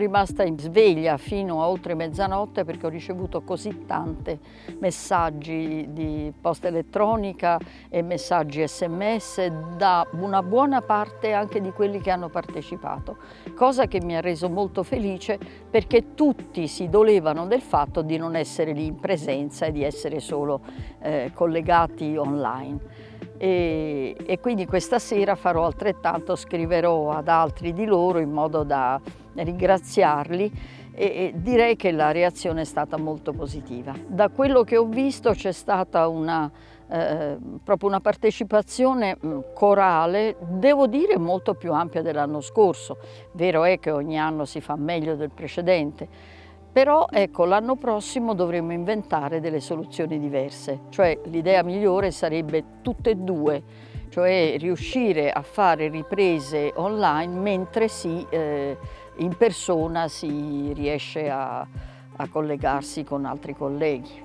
rimasta in sveglia fino a oltre mezzanotte perché ho ricevuto così tanti messaggi di posta elettronica e messaggi SMS da una buona parte anche di quelli che hanno partecipato, cosa che mi ha reso molto felice perché tutti si dolevano del fatto di non essere lì in presenza e di essere solo collegati online. E quindi questa sera farò altrettanto, scriverò ad altri di loro in modo da ringraziarli e direi che la reazione è stata molto positiva. Da quello che ho visto c'è stata proprio una partecipazione corale, devo dire molto più ampia dell'anno scorso. Vero è che ogni anno si fa meglio del precedente, però ecco, l'anno prossimo dovremo inventare delle soluzioni diverse, cioè l'idea migliore sarebbe tutte e due, cioè riuscire a fare riprese online mentre in persona si riesce a collegarsi con altri colleghi.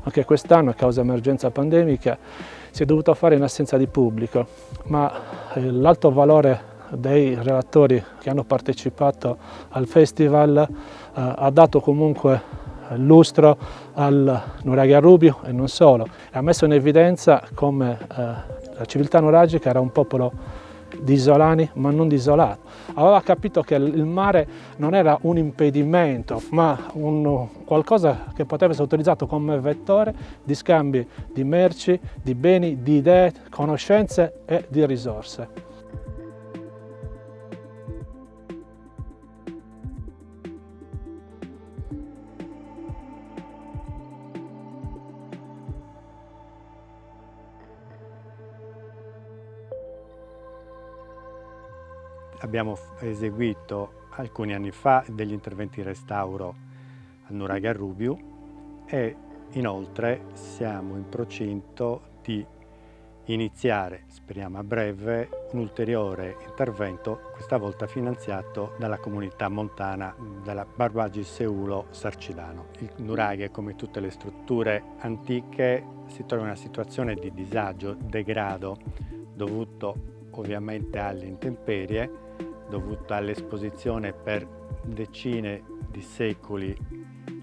Anche quest'anno, a causa dell'emergenza pandemica, si è dovuto fare in assenza di pubblico, ma l'alto valore dei relatori che hanno partecipato al festival ha dato comunque lustro al Nuragia Rubiu e non solo, e ha messo in evidenza come la civiltà nuragica era un popolo di isolani ma non di isolato. Aveva capito che il mare non era un impedimento ma qualcosa che poteva essere utilizzato come vettore di scambi di merci, di beni, di idee, conoscenze e di risorse. Abbiamo eseguito alcuni anni fa degli interventi di restauro al Nuragia Rubiu e inoltre siamo in procinto di iniziare, speriamo a breve, un ulteriore intervento, questa volta finanziato dalla comunità montana della Barbagi Seulo Sarcidano. Il Nuragia, come tutte le strutture antiche, si trova in una situazione di disagio, degrado, dovuto ovviamente alle intemperie, dovuto all'esposizione per decine di secoli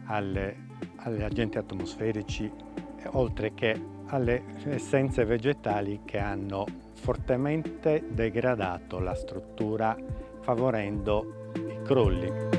agli agenti atmosferici, oltre che alle essenze vegetali che hanno fortemente degradato la struttura, favorendo i crolli.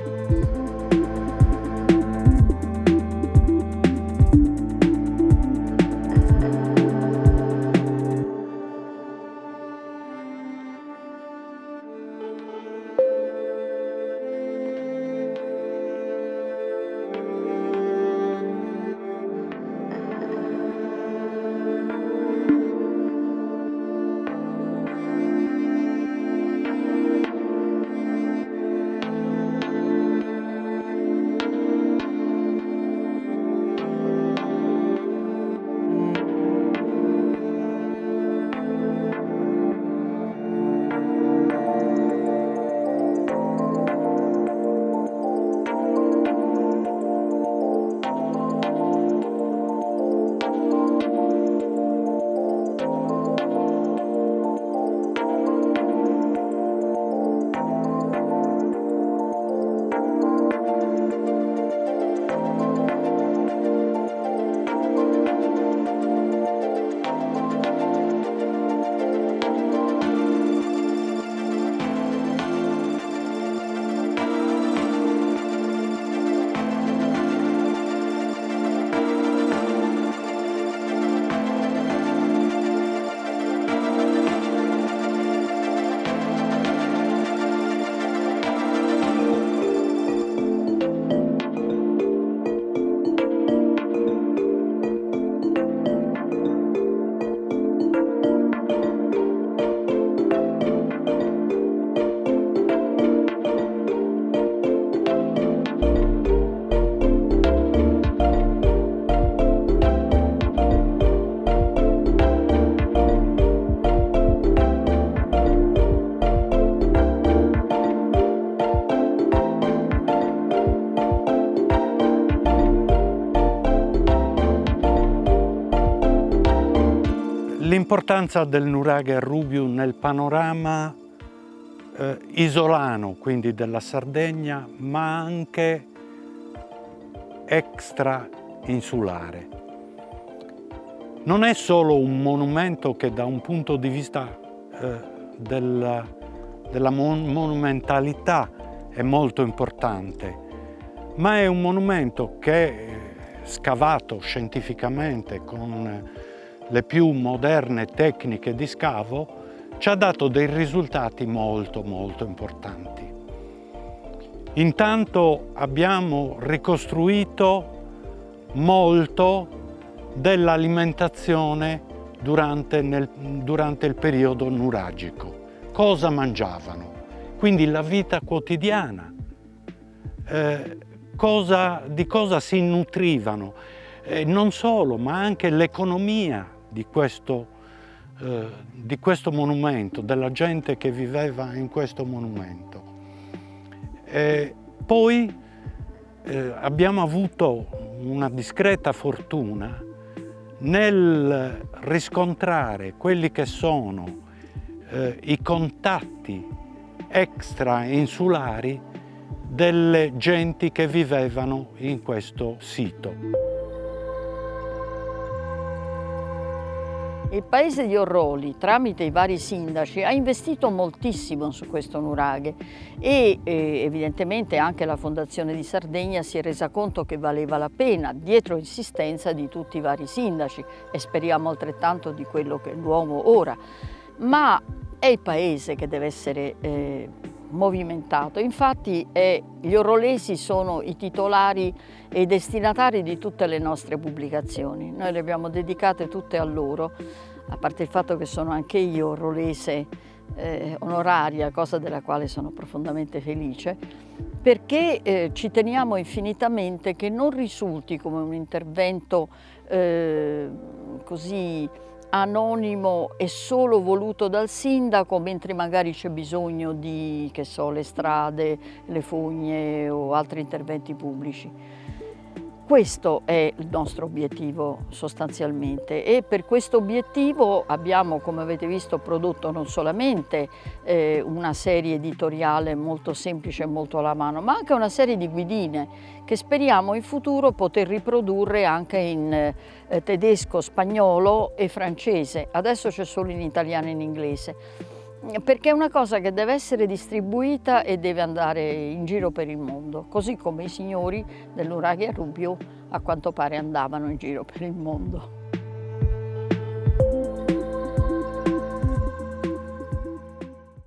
L'importanza del Nuragia Rubiu nel panorama isolano, quindi della Sardegna, ma anche extra-insulare. Non è solo un monumento che da un punto di vista della monumentalità è molto importante, ma è un monumento che, scavato scientificamente con le più moderne tecniche di scavo, ci ha dato dei risultati molto importanti. Intanto abbiamo ricostruito molto dell'alimentazione durante il periodo nuragico. Cosa mangiavano? Quindi la vita quotidiana, di cosa si nutrivano, non solo, ma anche l'economia di questo monumento, della gente che viveva in questo monumento. Poi abbiamo avuto una discreta fortuna nel riscontrare quelli che sono i contatti extra-insulari delle genti che vivevano in questo sito. Il paese di Orroli, tramite i vari sindaci, ha investito moltissimo su questo nuraghe e evidentemente anche la Fondazione di Sardegna si è resa conto che valeva la pena, dietro insistenza di tutti i vari sindaci, e speriamo altrettanto di quello che è l'uomo ora. Ma è il paese che deve essere movimentato. Infatti gli orrolesi sono i titolari e i destinatari di tutte le nostre pubblicazioni. Noi le abbiamo dedicate tutte a loro, a parte il fatto che sono anche io orrolese onoraria, cosa della quale sono profondamente felice, perché ci teniamo infinitamente che non risulti come un intervento così anonimo e solo voluto dal sindaco, mentre magari c'è bisogno di, che so, le strade, le fogne o altri interventi pubblici. Questo è il nostro obiettivo sostanzialmente, e per questo obiettivo abbiamo, come avete visto, prodotto non solamente una serie editoriale molto semplice e molto alla mano, ma anche una serie di guidine che speriamo in futuro poter riprodurre anche in tedesco, spagnolo e francese. Adesso c'è solo in italiano e in inglese, perché è una cosa che deve essere distribuita e deve andare in giro per il mondo, così come i signori del nuraghe a Rubiu a quanto pare andavano in giro per il mondo.